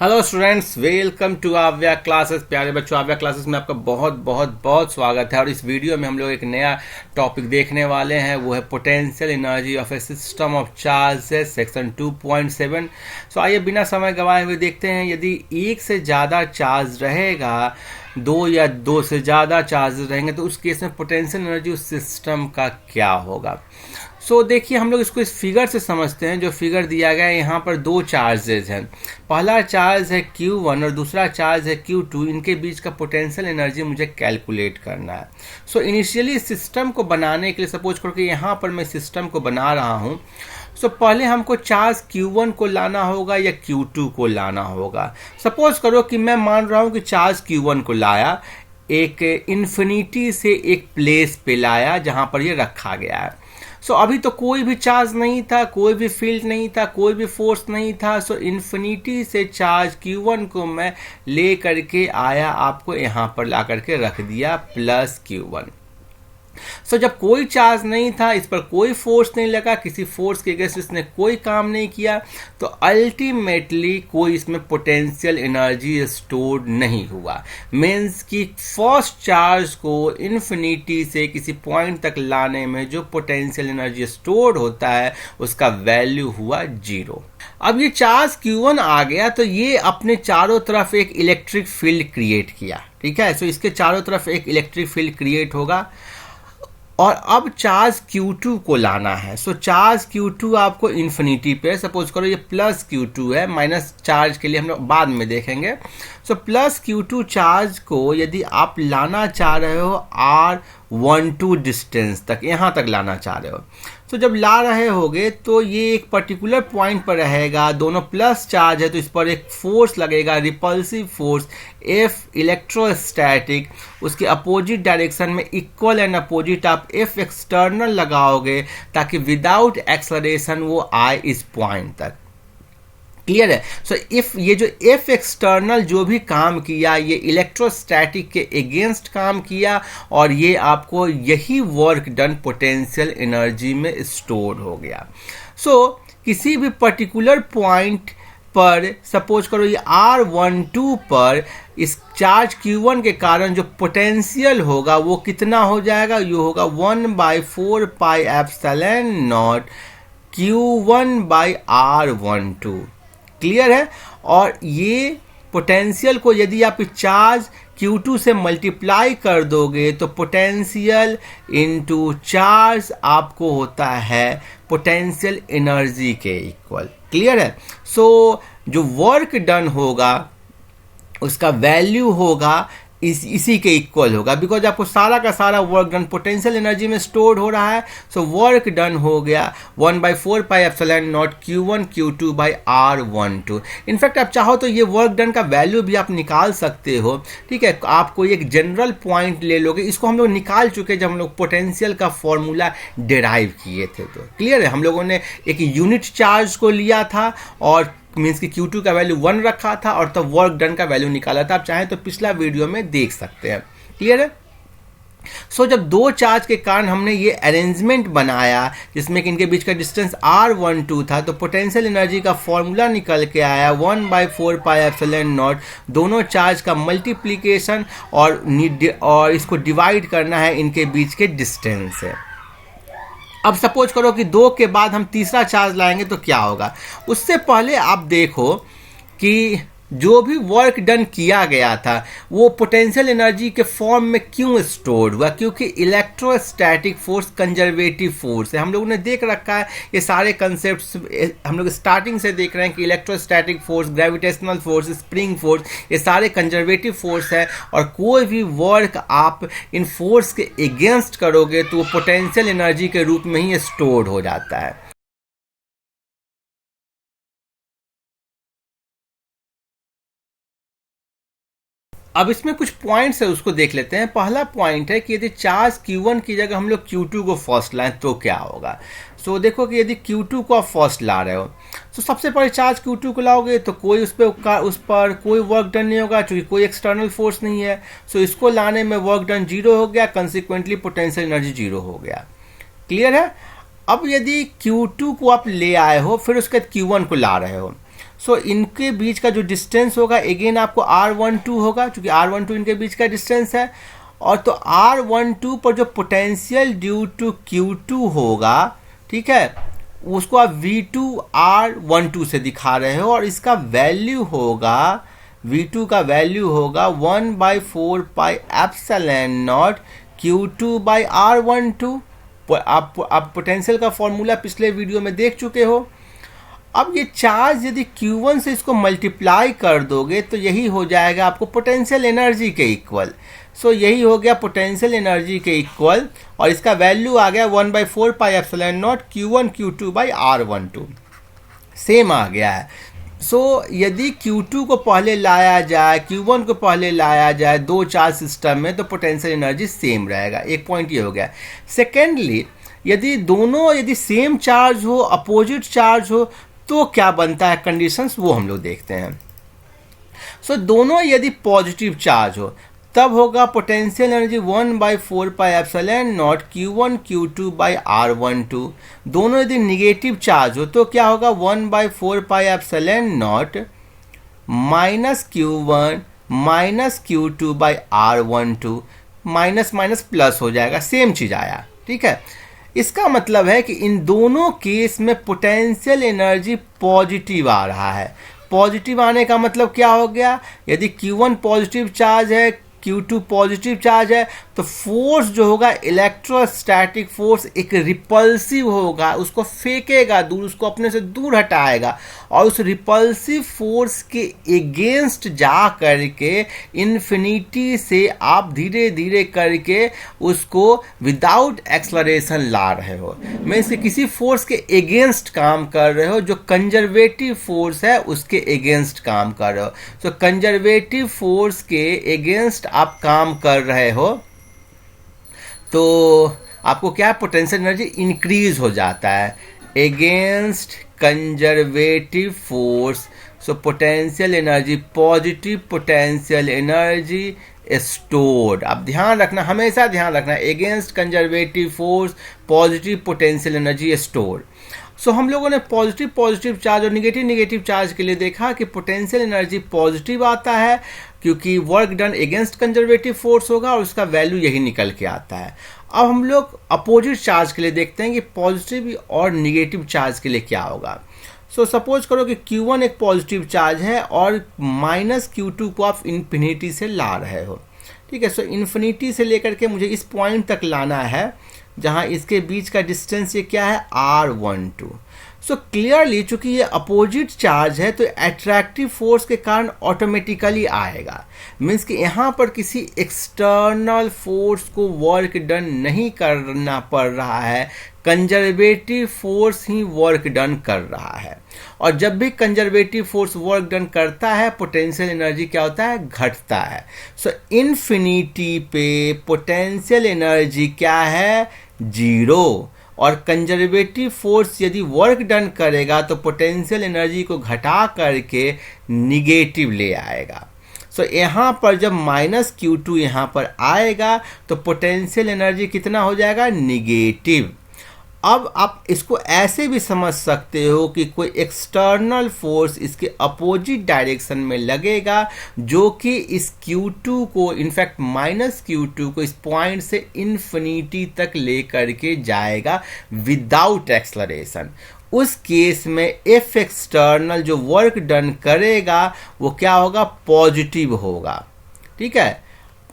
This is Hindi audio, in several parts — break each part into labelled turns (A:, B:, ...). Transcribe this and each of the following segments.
A: हेलो स्टूडेंट्स, वेलकम टू आव्या क्लासेस। प्यारे बच्चों, आव्या क्लासेस में आपका बहुत बहुत बहुत स्वागत है। और इस वीडियो में हम लोग एक नया टॉपिक देखने वाले हैं, वो है potential energy of A system of charges, section 2.7। सो आइए बिना समय गंवाए हुए देखते हैं, यदि एक से ज़्यादा चार्ज रहेगा, दो या दो से ज़्यादा चार्ज रहेंगे, तो उस केस में पोटेंशियल एनर्जी उस सिस्टम का क्या होगा। देखिए, हम लोग इसको इस फिगर से समझते हैं। जो फिगर दिया गया है, यहाँ पर दो चार्जेज हैं। पहला चार्ज है Q1 और दूसरा चार्ज है Q2। इनके बीच का पोटेंशियल एनर्जी मुझे कैलकुलेट करना है। इनिशियली सिस्टम को बनाने के लिए, सपोज करो कि यहाँ पर मैं सिस्टम को बना रहा हूँ। पहले हमको चार्ज Q1 को लाना होगा या Q2 को लाना होगा। सपोज करो कि मैं मान रहा हूँ कि चार्ज Q1 को लाया, एक इन्फिनिटी से एक प्लेस पे लाया जहाँ पर ये रखा गया है। अभी तो कोई भी चार्ज नहीं था, कोई भी फील्ड नहीं था, कोई भी फोर्स नहीं था। इन्फिनिटी से चार्ज Q1 को मैं ले करके आया, आपको यहाँ पर ला करके रख दिया प्लस Q1। जब कोई चार्ज नहीं था, इस पर कोई फोर्स नहीं लगा, किसी फोर्स के अगेंस्ट इसने कोई काम नहीं किया, तो अल्टीमेटली कोई इसमें पोटेंशियल एनर्जी स्टोर नहीं हुआ। मीन्स कि फर्स्ट चार्ज को इन्फिनिटी से किसी पॉइंट तक लाने में जो पोटेंशियल एनर्जी स्टोर होता है, उसका वैल्यू हुआ 0। अब ये चार्ज Q1 आ गया, तो ये अपने चारों तरफ एक इलेक्ट्रिक फील्ड क्रिएट किया। ठीक है, इसके चारों तरफ एक इलेक्ट्रिक फील्ड क्रिएट होगा। और अब चार्ज Q2 को लाना है। चार्ज Q2 आपको इन्फिनिटी पे, सपोज करो ये प्लस Q2 है, माइनस चार्ज के लिए हम लोग बाद में देखेंगे। प्लस Q2 चार्ज को यदि आप लाना चाह रहे हो R12 डिस्टेंस तक, यहाँ तक लाना चाह रहे हो, जब ला रहे होगे तो ये एक पर्टिकुलर पॉइंट पर रहेगा। दोनों प्लस चार्ज है तो इस पर एक फोर्स लगेगा, रिपल्सिव फोर्स F इलेक्ट्रोस्टैटिक। उसके अपोजिट डायरेक्शन में इक्वल एंड अपोजिट आप F एक्सटर्नल लगाओगे, ताकि विदाउट एक्सलरेशन वो आए इस पॉइंट तक। क्लियर है। इफ ये जो F एक्सटर्नल जो भी काम किया, ये इलेक्ट्रोस्टैटिक के अगेंस्ट काम किया, और ये आपको यही वर्क डन पोटेंशियल एनर्जी में स्टोर हो गया। किसी भी पर्टिकुलर पॉइंट पर, सपोज करो ये R12 पर, इस चार्ज Q1 के कारण जो पोटेंशियल होगा वो कितना हो जाएगा, ये होगा 1/4 pi epsilon not Q1/R12। Clear है। और ये पोटेंशियल को यदि आप चार्ज Q2 से मल्टीप्लाई कर दोगे, तो पोटेंशियल इनटू चार्ज आपको होता है पोटेंशियल एनर्जी के इक्वल। क्लियर है। जो वर्क डन होगा उसका वैल्यू होगा इसी के इक्वल होगा, बिकॉज आपको सारा का सारा वर्क डन पोटेंशियल एनर्जी में स्टोर्ड हो रहा है। वर्क डन हो गया 1/4 pi epsilon not Q1 Q2/R12। In fact आप चाहो तो ये वर्क डन का वैल्यू भी आप निकाल सकते हो। ठीक है, आप कोई एक जनरल पॉइंट ले लोगे, इसको हम लोग निकाल चुके जब हम लोग पोटेंशियल का फॉर्मूला डिराइव किए थे। तो क्लियर है, हम लोगों ने एक यूनिट चार्ज को लिया था और मीन्स कि Q2 का वैल्यू 1 रखा था, और तब वर्क डन का वैल्यू निकाला था। आप चाहें तो पिछला वीडियो में देख सकते हैं। क्लियर है। जब दो चार्ज के कारण हमने ये अरेंजमेंट बनाया, जिसमें कि इनके बीच का डिस्टेंस R12 था, तो पोटेंशियल एनर्जी का फॉर्मूला निकल के आया 1/4 पाई एप्सिलॉन नॉट। दोनों चार्ज का मल्टीप्लीकेशन और इसको डिवाइड करना है इनके बीच के डिस्टेंस से। अब सपोज करो कि 2 के बाद हम तीसरा चार्ज लाएंगे तो क्या होगा। उससे पहले आप देखो कि जो भी वर्क डन किया गया था वो पोटेंशियल एनर्जी के फॉर्म में क्यों स्टोर हुआ, क्योंकि इलेक्ट्रोस्टैटिक फोर्स कंजर्वेटिव फोर्स है। हम लोगों ने देख रखा है ये सारे कंसेप्ट्स, हम लोग स्टार्टिंग से देख रहे हैं कि electrostatic force, gravitational force, spring force, ये सारे कंजर्वेटिव फोर्स है। और कोई भी वर्क आप इन फोर्स के अगेंस्ट करोगे तो वो पोटेंशियल एनर्जी के रूप में ही स्टोर हो जाता है। अब इसमें कुछ पॉइंट्स है, उसको देख लेते हैं। पहला पॉइंट है कि यदि चार्ज Q1 की जगह हम लोग Q2 को फर्स्ट लाएं तो क्या होगा। देखो कि यदि Q2 को आप फर्स्ट ला रहे हो, सबसे पहले चार्ज Q2 को लाओगे तो कोई उस पर कोई वर्क डन नहीं होगा, क्योंकि कोई एक्सटर्नल फोर्स नहीं है। इसको लाने में वर्क डन 0 हो गया, कंसिक्वेंटली पोटेंशियल एनर्जी 0 हो गया। क्लियर है। अब यदि Q2 को आप ले आए हो, फिर उसके बाद Q1 को ला रहे हो, सो इनके बीच का जो डिस्टेंस होगा अगेन आपको R12 होगा, क्योंकि R12 इनके बीच का डिस्टेंस है। और तो R12 पर जो पोटेंशियल ड्यू टू Q2 होगा, ठीक है, उसको आप V2R12 से दिखा रहे हो, और इसका वैल्यू होगा, V2 का वैल्यू होगा 1/4 पाई एप्सिलॉन नॉट Q2/R12। आप पोटेंशियल का फॉर्मूला पिछले वीडियो में देख चुके हो। अब ये चार्ज यदि Q1 से इसको मल्टीप्लाई कर दोगे तो यही हो जाएगा आपको पोटेंशियल एनर्जी के इक्वल। सो यही हो गया पोटेंशियल एनर्जी के इक्वल, और इसका वैल्यू आ गया 1/4 pi epsilon not Q1 Q2/R12 same आ गया है। सो यदि Q2 को पहले लाया जाए, Q1 को पहले लाया जाए दो चार्ज सिस्टम में, तो पोटेंशियल एनर्जी सेम रहेगा। एक पॉइंट ये हो गया। सेकेंडली, यदि सेम चार्ज हो, अपोजिट चार्ज हो, तो क्या बनता है कंडीशंस, वो हम लोग देखते हैं। सो दोनों यदि पॉजिटिव चार्ज हो तब होगा potential energy 1/4 pi epsilon not Q1 Q2/R12। दोनों यदि निगेटिव चार्ज हो तो क्या होगा 1/4 pi epsilon not minus Q1 minus Q2/R12। Minus minus plus हो जाएगा, सेम चीज आया, ठीक है। इसका मतलब है कि इन दोनों केस में पोटेंशियल एनर्जी पॉजिटिव आ रहा है। पॉजिटिव आने का मतलब क्या हो गया, यदि Q1 पॉजिटिव चार्ज है, Q2 पॉजिटिव चार्ज है, तो फोर्स जो होगा इलेक्ट्रोस्टैटिक फोर्स एक रिपल्सिव होगा, उसको फेंकेगा दूर, उसको अपने से दूर हटाएगा, और उस रिपल्सिव फोर्स के अगेंस्ट जा करके इन्फिनिटी से आप धीरे धीरे करके उसको विदाउट एक्सलरेशन ला रहे हो। मैं इसके किसी फोर्स के अगेंस्ट काम कर रहे हो, जो कंजर्वेटिव फोर्स है उसके अगेंस्ट काम कर रहे हो। तो कंजर्वेटिव फोर्स के अगेंस्ट आप काम कर रहे हो तो आपको क्या, पोटेंशियल एनर्जी इंक्रीज हो जाता है against conservative force. So potential energy, positive potential energy stored. आप ध्यान रखना, हमेशा ध्यान रखना, against conservative force positive potential energy stored. So हम लोगों ने पॉजिटिव चार्ज और निगेटिव चार्ज के लिए देखा कि पोटेंशियल एनर्जी पॉजिटिव आता है क्योंकि work done against conservative force होगा, और उसका वैल्यू यही निकल के आता है। अब हम लोग अपोजिट चार्ज के लिए देखते हैं कि पॉजिटिव और निगेटिव चार्ज के लिए क्या होगा। सो सपोज करो कि Q1 एक पॉजिटिव चार्ज है और माइनस Q2 को आप इन्फिनिटी से ला रहे हो, ठीक है। सो इन्फिनिटी से लेकर के मुझे इस पॉइंट तक लाना है जहां इसके बीच का डिस्टेंस ये क्या है, R12। सो क्लियरली चूंकि ये अपोजिट चार्ज है तो अट्रैक्टिव फोर्स के कारण ऑटोमेटिकली आएगा। मीन्स कि यहाँ पर किसी एक्सटर्नल फोर्स को वर्क डन नहीं करना पड़ रहा है, कंजर्वेटिव फोर्स ही वर्क डन कर रहा है। और जब भी कंजर्वेटिव फोर्स वर्क डन करता है, पोटेंशियल एनर्जी क्या होता है, घटता है। सो इन्फिनिटी पे पोटेंशियल एनर्जी क्या है, 0। और कंजर्वेटिव फोर्स यदि वर्क डन करेगा तो पोटेंशियल एनर्जी को घटा करके निगेटिव ले आएगा। सो यहाँ पर जब माइनस Q2 यहाँ पर आएगा तो पोटेंशियल एनर्जी कितना हो जाएगा, निगेटिव। अब आप इसको ऐसे भी समझ सकते हो कि कोई एक्सटर्नल फोर्स इसके अपोजिट डायरेक्शन में लगेगा, जो कि इस Q2 को, इनफैक्ट माइनस Q2 को इस पॉइंट से इन्फिनिटी तक लेकर के जाएगा विदाउट एक्सलरेशन। उस केस में F एक्सटर्नल जो वर्क डन करेगा वो क्या होगा, पॉजिटिव होगा, ठीक है।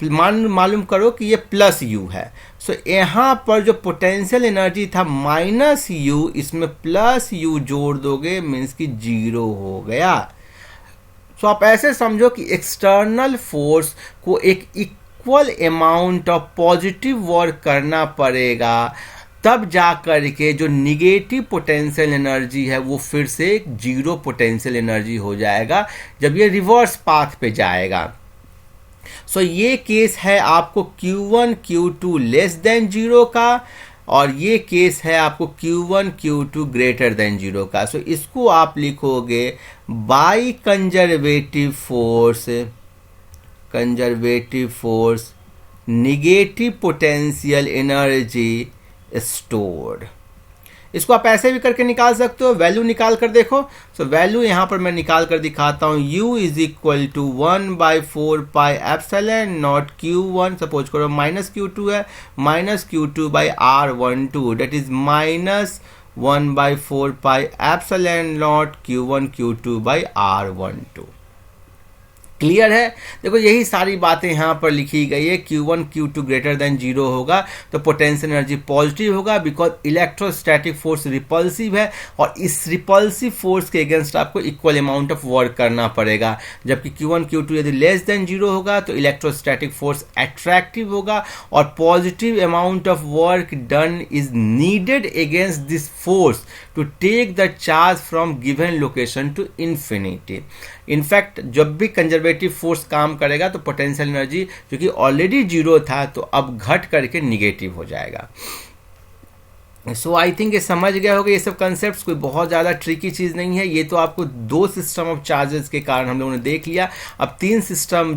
A: मालूम करो कि ये प्लस U है। सो यहाँ पर जो पोटेंशियल एनर्जी था माइनस U, इसमें प्लस U जोड़ दोगे, मीन्स कि 0 हो गया। सो आप ऐसे समझो कि एक्सटर्नल फोर्स को एक equal amount of positive work करना पड़ेगा, तब जा कर के जो निगेटिव पोटेंशियल एनर्जी है वो फिर से एक 0 पोटेंशियल एनर्जी हो जाएगा जब ये रिवर्स पाथ पे जाएगा। सो ये केस है आपको Q1 Q2 लेस देन 0 का, और ये केस है आपको Q1 Q2 ग्रेटर देन 0 का। सो इसको आप लिखोगे by conservative force negative potential energy stored. इसको आप ऐसे भी करके निकाल सकते हो, वैल्यू निकाल कर देखो। सो वैल्यू यहाँ पर मैं निकाल कर दिखाता हूँ। u is equal to 1/4 pi epsilon not Q1, suppose करो -Q2 है, -Q2 by R12, that is -1/4 pi epsilon not Q1 Q2 by R12। Clear है? देखो यही सारी बातें यहाँ पर लिखी गई है। Q1 Q2 ग्रेटर देन 0 होगा तो पोटेंशियल एनर्जी पॉजिटिव होगा, बिकॉज इलेक्ट्रोस्टैटिक फोर्स रिपल्सिव है और इस रिपल्सिव फोर्स के अगेंस्ट आपको इक्वल अमाउंट ऑफ वर्क करना पड़ेगा। जबकि Q1 Q2 यदि लेस देन 0 होगा तो इलेक्ट्रोस्टैटिक फोर्स अट्रैक्टिव होगा और positive amount of work done is needed against this force to take the charge from given location to infinity. In fact जब भी कंजर्वेटिव फोर्स काम करेगा तो पोटेंशियल एनर्जी जो कि ऑलरेडी 0 था तो अब घट करके निगेटिव हो जाएगा। सो आई थिंक ये समझ गए होंगे ये सब कंसेप्ट्स, कोई बहुत ज़्यादा ट्रिकी चीज़ नहीं है। ये तो आपको 2 सिस्टम ऑफ चार्जेस के कारण हम लोगों ने देख लिया। अब 3 सिस्टम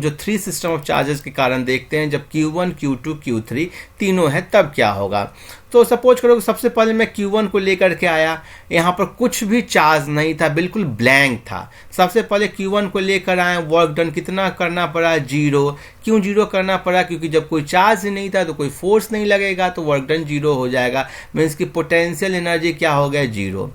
A: ऑफ चार्जेस के कारण देखते हैं, जब Q1 Q2 Q3 तीनों है तब क्या होगा। तो सपोज करो सबसे पहले मैं Q1 को लेकर के आया, यहाँ पर कुछ भी चार्ज नहीं था, बिल्कुल ब्लैंक था। सबसे पहले Q1 को लेकर आए, वर्क डन कितना करना पड़ा, 0। क्यों 0 करना पड़ा? क्योंकि जब कोई चार्ज ही नहीं था तो कोई फोर्स नहीं लगेगा तो वर्क डन 0 हो जाएगा, मीन्स की पोटेंशियल एनर्जी क्या हो गया, 0।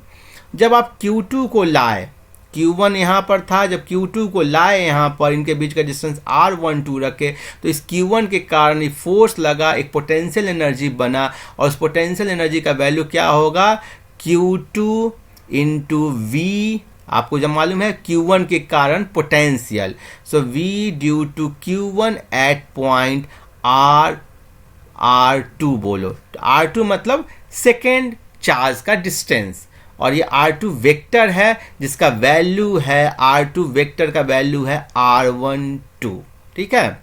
A: जब आप Q2 को लाए, Q1 यहाँ पर था, जब Q2 को लाए यहाँ पर, इनके बीच का डिस्टेंस R12 रखे तो इस Q1 के कारण फोर्स लगा, एक पोटेंशियल एनर्जी बना और उस पोटेंशियल एनर्जी का वैल्यू क्या होगा, Q2 इंटू V। आपको जब मालूम है Q1 के कारण potential, so V due to Q1 at point R2 बोलो। R2 मतलब सेकेंड चार्ज का डिस्टेंस और ये R2 वेक्टर है जिसका वैल्यू है, R2 वेक्टर का वैल्यू है R12। ठीक है?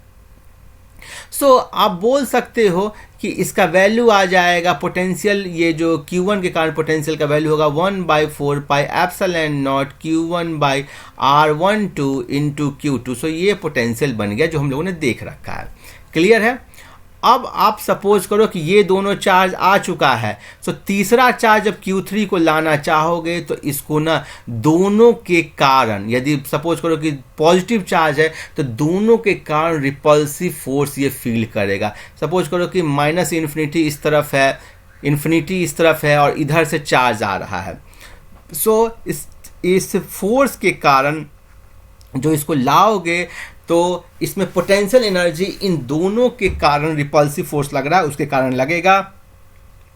A: सो आप बोल सकते हो कि इसका वैल्यू आ जाएगा पोटेंशियल, ये जो Q1 के कारण पोटेंशियल का वैल्यू होगा 1/4 pi epsilon not Q1 by R12 into Q2। सो ये पोटेंशियल बन गया जो हम लोगों ने देख रखा है। क्लियर है? अब आप सपोज करो कि ये दोनों चार्ज आ चुका है, सो तीसरा चार्ज जब Q3 को लाना चाहोगे तो इसको ना दोनों के कारण, यदि सपोज करो कि पॉजिटिव चार्ज है तो दोनों के कारण रिपल्सिव फोर्स ये फील करेगा। सपोज करो कि माइनस इन्फिनिटी इस तरफ है, इन्फिनिटी इस तरफ है और इधर से चार्ज आ रहा है। सो इस फोर्स के कारण जो इसको लाओगे तो इसमें पोटेंशियल एनर्जी इन दोनों के कारण, रिपल्सिव फोर्स लग रहा है उसके कारण लगेगा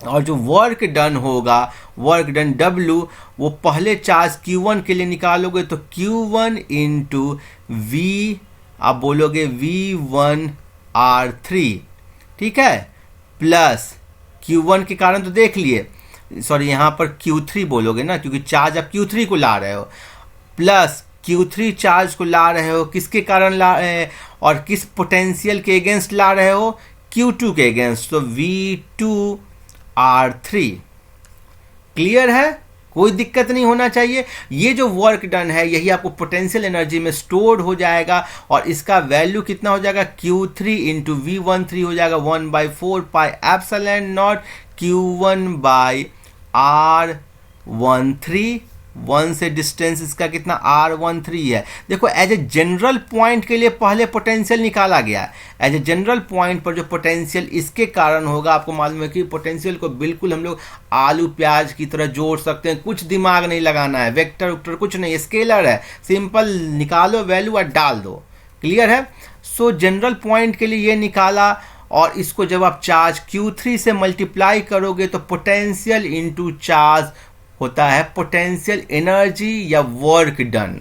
A: और जो वर्क डन होगा, वर्क डन W, वो पहले चार्ज Q1 के लिए निकालोगे तो Q1 इंटू V, आप बोलोगे V1R3, ठीक है, प्लस Q1 के कारण तो देख लिए, सॉरी यहाँ पर Q3 बोलोगे ना क्योंकि चार्ज आप Q3 को ला रहे हो, प्लस Q3 चार्ज को ला रहे हो, किसके कारण ला रहे हैं और किस पोटेंशियल के अगेंस्ट ला रहे हो, Q2 के अगेंस्ट, तो V2R3। क्लियर है? कोई दिक्कत नहीं होना चाहिए। ये जो वर्क डन है यही आपको पोटेंशियल एनर्जी में स्टोर्ड हो जाएगा और इसका वैल्यू कितना हो जाएगा, Q3 इंटू V13 हो जाएगा 1/4 pi epsilon not Q1 by R13। 1 से डिस्टेंस इसका कितना, R13 है। देखो एज ए जनरल पॉइंट के लिए पहले पोटेंशियल निकाला गया, एज ए जनरल पॉइंट पर जो पोटेंशियल इसके कारण होगा, आपको मालूम है कि पोटेंशियल को बिल्कुल हम लोग आलू प्याज की तरह जोड़ सकते हैं, कुछ दिमाग नहीं लगाना है, वेक्टर वेक्टर कुछ नहीं, स्केलर है, सिंपल निकालो वैल्यू और डाल दो। क्लियर है? सो जनरल पॉइंट के लिए ये निकाला और इसको जब आप चार्ज Q3 से मल्टीप्लाई करोगे तो पोटेंशियल इंटू चार्ज होता है पोटेंशियल एनर्जी या work done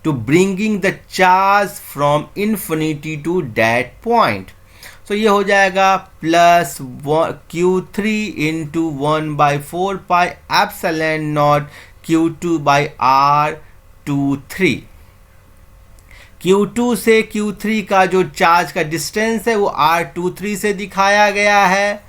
A: to bringing the charge from infinity to that point. So ये हो जाएगा plus Q3 into 1/4 pi epsilon naught Q2 by R23। Q2 से Q3 का जो चार्ज का डिस्टेंस है वो R23 से दिखाया गया है,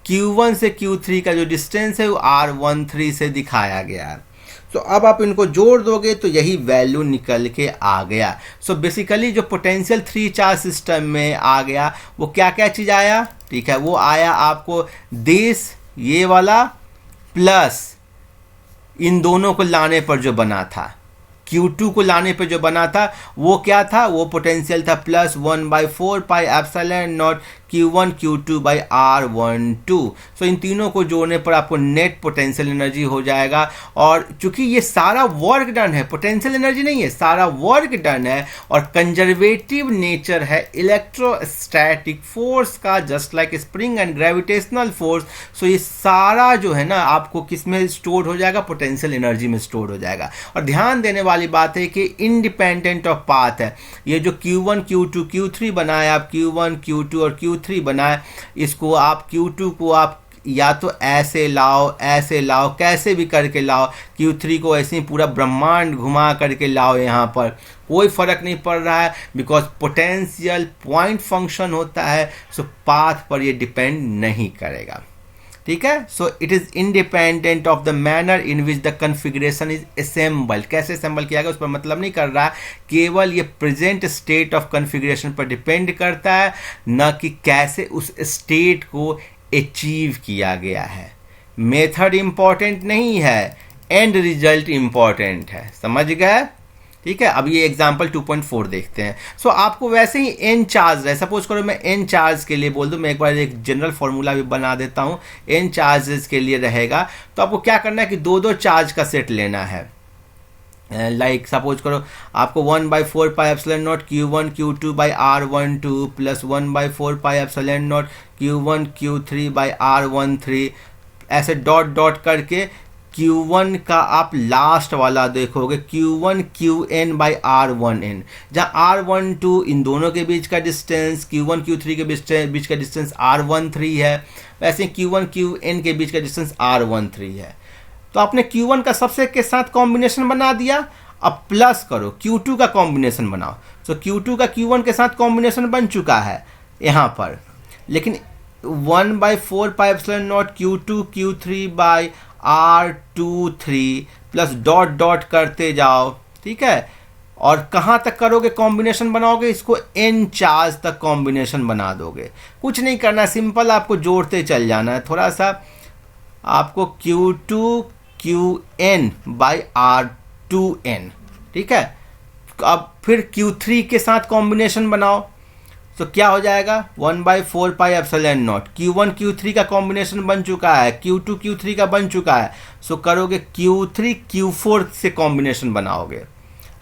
A: Q1 से Q3 का जो डिस्टेंस है वो R13 से दिखाया गया है। सो अब आप इनको जोड़ दोगे तो यही वैल्यू निकल के आ गया। सो बेसिकली जो पोटेंशियल 3 चार्ज सिस्टम में आ गया वो क्या क्या चीज़ आया, ठीक है, वो आया आपको दिस, ये वाला प्लस इन दोनों को लाने पर जो बना था, Q2 को लाने पे जो बना था वो क्या था, वो पोटेंशियल था plus 1/4 pi epsilon not Q1 Q2 by R12। सो इन तीनों को जोड़ने पर आपको नेट पोटेंशियल एनर्जी हो जाएगा। और चूंकि ये सारा वर्क डन है, पोटेंशियल एनर्जी नहीं है, सारा वर्क डन है और कंजर्वेटिव नेचर है इलेक्ट्रोस्टैटिक फोर्स का, just like spring and gravitational force. So ये सारा जो है ना आपको किस में स्टोर हो जाएगा, पोटेंशियल एनर्जी में स्टोर हो जाएगा। और ध्यान देने वाली बात है कि इंडिपेंडेंट ऑफ पाथ है, ये जो Q1 Q2 Q3 बनाए आप, Q1 Q2 और Q3 बनाए, इसको आप Q2 को आप या तो ऐसे लाओ, ऐसे लाओ, कैसे भी करके लाओ, Q3 को ऐसे ही पूरा ब्रह्मांड घुमा करके लाओ, यहाँ पर कोई फर्क नहीं पड़ रहा है, बिकॉज पोटेंशियल पॉइंट फंक्शन होता है। सो पाथ पर ये डिपेंड नहीं करेगा, ठीक है। So it is independent of the manner in which the configuration is assembled. कैसे असेंबल किया गया उस पर मतलब नहीं कर रहा है, केवल ये प्रेजेंट स्टेट ऑफ कन्फिग्रेशन पर डिपेंड करता है, न कि कैसे उस स्टेट को अचीव किया गया है। मेथड इंपॉर्टेंट नहीं है, एंड रिजल्ट इंपॉर्टेंट है, समझ गए, ठीक है। अब ये एग्जाम्पल 2.4 देखते हैं। सो आपको वैसे ही एन चार्ज है, सपोज करो मैं एन चार्ज के लिए बोल दूं, मैं एक बार एक जनरल फॉर्मूला भी बना देता हूं, एन चार्जेस के लिए रहेगा। तो आपको क्या करना है कि दो दो चार्ज का सेट लेना है। लाइक सपोज करो आपको 1/4 pi epsilon not Q1 Q2 by R12 plus 1/4 pi epsilon not Q1 Q3 by R13, ऐसे डॉट डॉट करके Q1 का आप लास्ट वाला देखोगे Q1 QN बाई R1N, जहाँ R12 इन दोनों के बीच का डिस्टेंस, Q1 Q3 के बीच का डिस्टेंस R13 है, वैसे Q1 QN के बीच का डिस्टेंस R13 है। तो आपने Q1 का सबसे के साथ कॉम्बिनेशन बना दिया, अब प्लस करो Q2 का कॉम्बिनेशन बनाओ। तो Q2 का Q1 के साथ कॉम्बिनेशन बन चुका है यहाँ पर, लेकिन 1/4 pi epsilon naught Q2 Q3 by R23 plus dot dot करते जाओ, ठीक है। और कहाँ तक करोगे कॉम्बिनेशन बनाओगे, इसको n चार्ज तक कॉम्बिनेशन बना दोगे। कुछ नहीं करना, सिंपल आपको जोड़ते चल जाना है, थोड़ा सा आपको Q2 QN बाई R2N, ठीक है। अब फिर Q3 के साथ कॉम्बिनेशन बनाओ, तो क्या हो जाएगा 1/4 pi epsilon not, Q1 Q3 का कॉम्बिनेशन बन चुका है, Q2 Q3 का बन चुका है। सो करोगे Q3 Q4 से कॉम्बिनेशन बनाओगे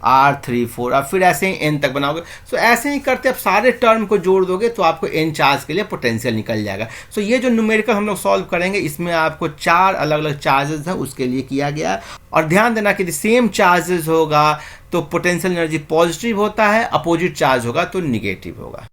A: R34, और फिर ऐसे ही n तक बनाओगे। सो ऐसे ही करते आप सारे टर्म को जोड़ दोगे तो आपको n चार्ज के लिए पोटेंशियल निकल जाएगा। सो ये जो न्यूमेरिकल हम लोग सॉल्व करेंगे, इसमें आपको 4 अलग अलग चार्जेस हैं उसके लिए किया गया है। और ध्यान देना कि सेम चार्जेस होगा तो पोटेंशियल एनर्जी पॉजिटिव होता है, अपोजिट चार्ज होगा तो निगेटिव होगा।